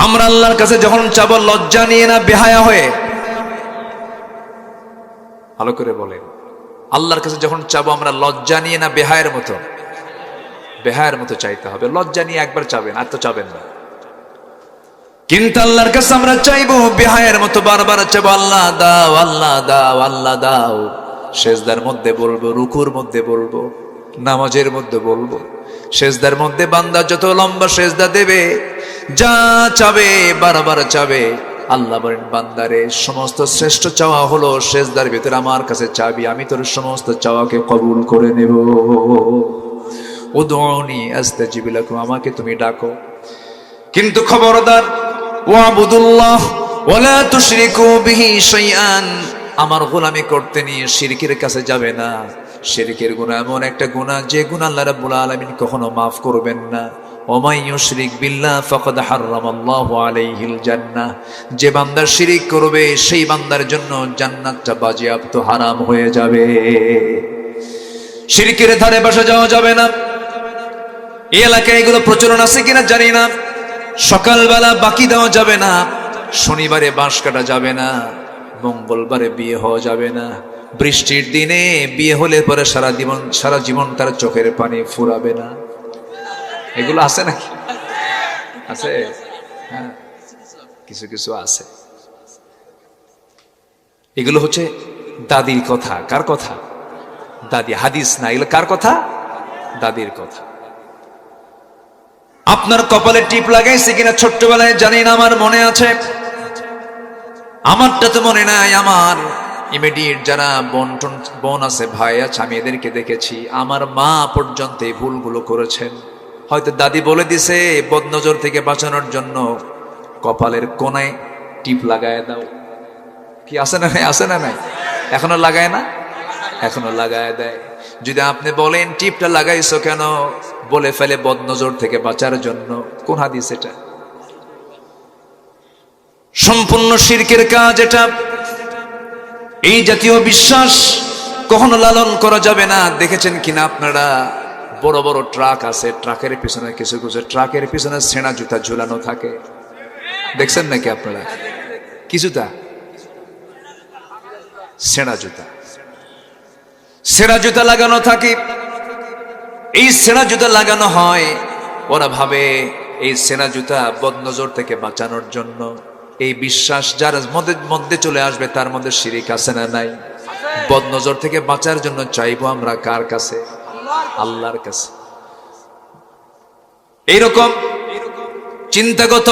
আমরা আল্লাহর কাছে যখন চাবো লজ্জা নিয়ে না বেহায়া হয়ে, ভালো করে বলেন, আল্লাহর কাছে যখন চাবো আমরা লজ্জা নিয়ে না বেহায়ের মতো? বেহায়ের মতো চাইতে হবে। লজ্জা নিয়ে একবার চাবেন, আর তো চাবেন না। কিন্তু আল্লাহর কাছে আমরা চাইবো বেহায়ের মতো, বারবার চাইবো আল্লাহ দাও, আল্লাহ দাও, আল্লাহ দাও। সেজদার মধ্যে বলবো, রুকুর মধ্যে বলবো, নামাজের মধ্যে বলবো। সেজদার মধ্যে বান্দা যত লম্বা সেজদা দেবে, যা চাবে বারবার চাবে। আল্লাহ বলেন বান্দারে সমস্ত শ্রেষ্ঠ চাওয়া হলো সেজদার ভিতরে আমার কাছে চাবি, আমি তোর সমস্ত চাওয়াকে কবুল করে নেব। উদউনি আস্তাজিব লাকুম, আমাকে তুমি ডাকো। কিন্তু খবরদার, ওয়াবুদুল্লাহ ওয়ালা তুশরিকু বিহি শাইআন, আমার গোলামি করতে নিয়ে শিরকের কাছে যাবে না। শিরকের গুনাহ এমন একটা গুনাহ যে গুনাহ আল্লাহ রাব্বুল আলামিন কখনো maaf করবেন না। ওমাই ইউশরিক বিল্লাহ ফাকাদ হারামাল্লাহু আলাইহিল জান্নাহ, যে বান্দা শিরক করবে সেই বান্দার জন্য জান্নাতটা বাজেয়াপ্ত হারাম হয়ে যাবে। শিরকের ধারে বসে যাওয়া যাবে না। এই এলাকায় এগুলো প্রচলন আছে কিনা জানি না। সকালবেলা বাকি দেওয়া যাবে না, শনিবারে বাঁশ কাটা যাবে না, মঙ্গলবারে বিয়ে হওয়া যাবে না, বৃষ্টির দিনে বিয়ে হলে পরে সারা জীবন তার চোখের পানি ফুরাবে না। এগুলো আছে নাকি? আছে, হ্যাঁ, কিছু কিছু আছে। এগুলো হচ্ছে দাদির কথা। কার কথা? দাদি, হাদিস না, এগুলো কার কথা? দাদির কথা। আপনার কপালে টিপ লাগাইছে কিনা ছোট্টবেলায় জানি না, আমার মনে আছে। আমারটা তো মনে নাই। আমার ইমিডিয়েট যারা বোন আছে, ভাই আছে, আমি এদেরকে দেখেছি। আমার মা পর্যন্ত এই ভুলগুলো করেছেন। হয়তো দাদি বলে দিছে বদনজর থেকে বাঁচানোর জন্য কপালের কোনায় টিপ লাগায় দাও। কি আছে না নাই? আছে না নাই? এখনো লাগায় না? এখনো লাগায় দেয়। যদি আপনি বলেন টিপটা লাগাইছো কেন, বলে ফেলে বদনজর থেকে বাঁচার জন্য। কোন হাদিস এটা? সম্পূর্ণ শিরকের কাজ এটা। এই জাতীয় বিশ্বাস কখনো লালন করা যাবে না। দেখেছেন কিনা আপনারা, বড় বড় ট্রাক আছে, ট্রাকের পিছনে কিছু কিছু ট্রাকের পিছনে ছেঁড়া জুতা ঝুলানো থাকে। দেখছেন নাকি আপনারা? কিছুটা ছেঁড়া জুতা, ছেঁড়া জুতা লাগানো থাকে। এই ছেঁড়া জুতা লাগানো হয়, ওরা ভাবে এই ছেঁড়া জুতা বদনজর থেকে বাঁচানোর জন্য। এই বিশ্বাস যার মধ্যে চলে আসবে তার মধ্যে শিরিক আছে না নাই? বদনজর থেকে বাঁচার জন্য চাইবো আমরা কার কাছে? আল্লাহর কাছে। এইরকম চিন্তাগত